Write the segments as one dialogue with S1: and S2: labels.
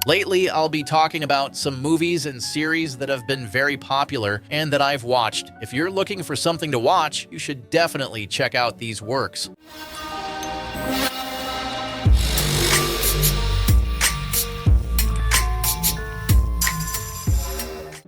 S1: Lately, I'll be talking about some movies and series that have been very popular and that I've watched. If you're looking for something to watch, you should definitely check out these works.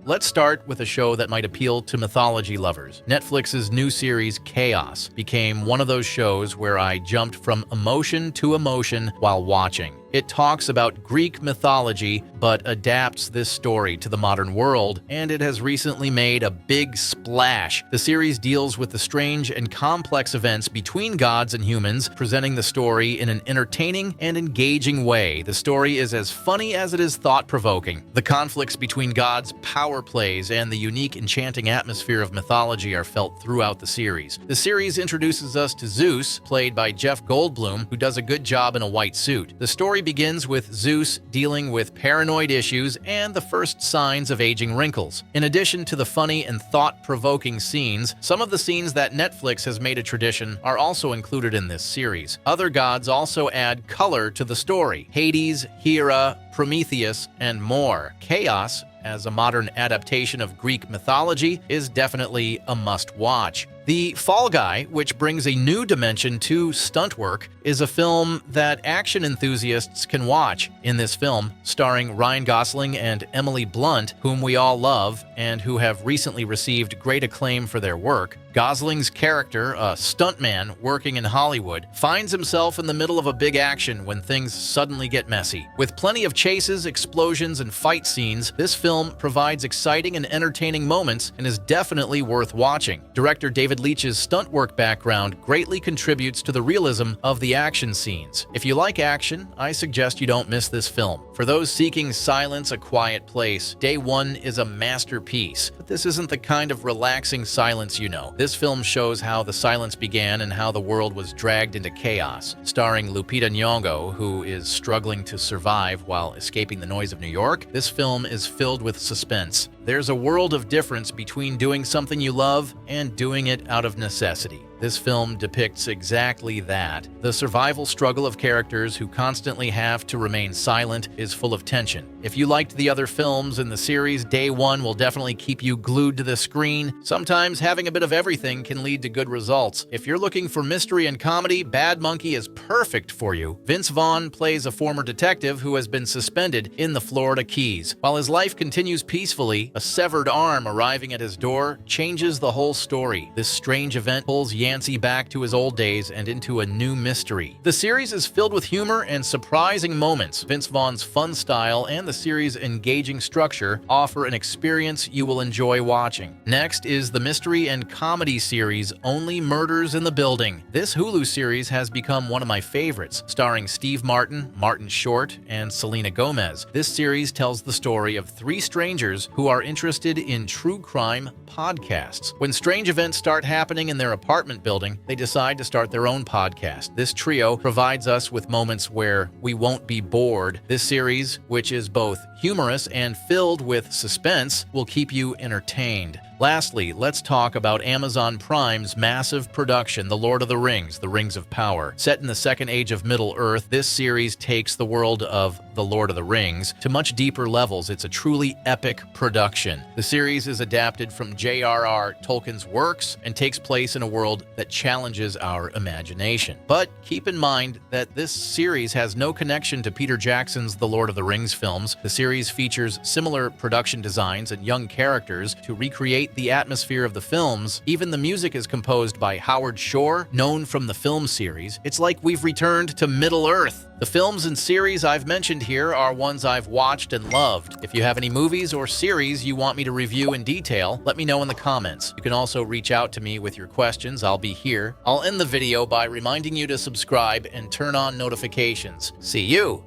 S1: Let's start with a show that might appeal to mythology lovers. Netflix's new series, Chaos, became one of those shows where I jumped from emotion to emotion while watching. It talks about Greek mythology, but adapts this story to the modern world, and it has recently made a big splash. The series deals with the strange and complex events between gods and humans, presenting the story in an entertaining and engaging way. The story is as funny as it is thought-provoking. The conflicts between gods, power plays, and the unique, enchanting atmosphere of mythology are felt throughout the series. The series introduces us to Zeus, played by Jeff Goldblum, who does a good job in a white suit. The story begins with Zeus dealing with paranoid issues and the first signs of aging wrinkles. In addition to the funny and thought-provoking scenes, some of the scenes that Netflix has made a tradition are also included in this series. Other gods also add color to the story: Hades, Hera, Prometheus, and more. Chaos, as a modern adaptation of Greek mythology, is definitely a must-watch. The Fall Guy, which brings a new dimension to stunt work, is a film that action enthusiasts can watch. In this film, starring Ryan Gosling and Emily Blunt, whom we all love and who have recently received great acclaim for their work, Gosling's character, a stuntman working in Hollywood, finds himself in the middle of a big action when things suddenly get messy. With plenty of chases, explosions, and fight scenes, this film provides exciting and entertaining moments and is definitely worth watching. Director David Leitch's stunt work background greatly contributes to the realism of the action scenes. If you like action, I suggest you don't miss this film. For those seeking silence, A Quiet Place, Day One is a masterpiece, but this isn't the kind of relaxing silence you know. This film shows how the silence began and how the world was dragged into chaos. Starring Lupita Nyong'o, who is struggling to survive while escaping the noise of New York, this film is filled with suspense. There's a world of difference between doing something you love and doing it out of necessity. This film depicts exactly that. The survival struggle of characters who constantly have to remain silent is full of tension. If you liked the other films in the series, Day One will definitely keep you glued to the screen. Sometimes having a bit of everything can lead to good results. If you're looking for mystery and comedy, Bad Monkey is perfect for you. Vince Vaughn plays a former detective who has been suspended in the Florida Keys. While his life continues peacefully, a severed arm arriving at his door changes the whole story. This strange event pulls Yancey back to his old days and into a new mystery. The series is filled with humor and surprising moments. Vince Vaughn's fun style and the series' engaging structure offer an experience you will enjoy watching. Next is the mystery and comedy series Only Murders in the Building. This Hulu series has become one of my favorites, starring Steve Martin, Martin Short, and Selena Gomez. This series tells the story of three strangers who are interested in true crime podcasts. When strange events start happening in their apartment building, they decide to start their own podcast. This trio provides us with moments where we won't be bored. This series, which is both humorous and filled with suspense, will keep you entertained. Lastly, let's talk about Amazon Prime's massive production, The Lord of the Rings, The Rings of Power. Set in the Second Age of Middle-earth, this series takes the world of The Lord of the Rings to much deeper levels. It's a truly epic production. The series is adapted from J.R.R. Tolkien's works and takes place in a world that challenges our imagination. But keep in mind that this series has no connection to Peter Jackson's The Lord of the Rings films. The series features similar production designs and young characters to recreate the atmosphere of the films. Even the music is composed by Howard Shore, known from the film series. It's like we've returned to Middle-earth. The films and series I've mentioned here are ones I've watched and loved. If you have any movies or series you want me to review in detail, let me know in the comments. You can also reach out to me with your questions. I'll be here. I'll end the video by reminding you to subscribe and turn on notifications. See you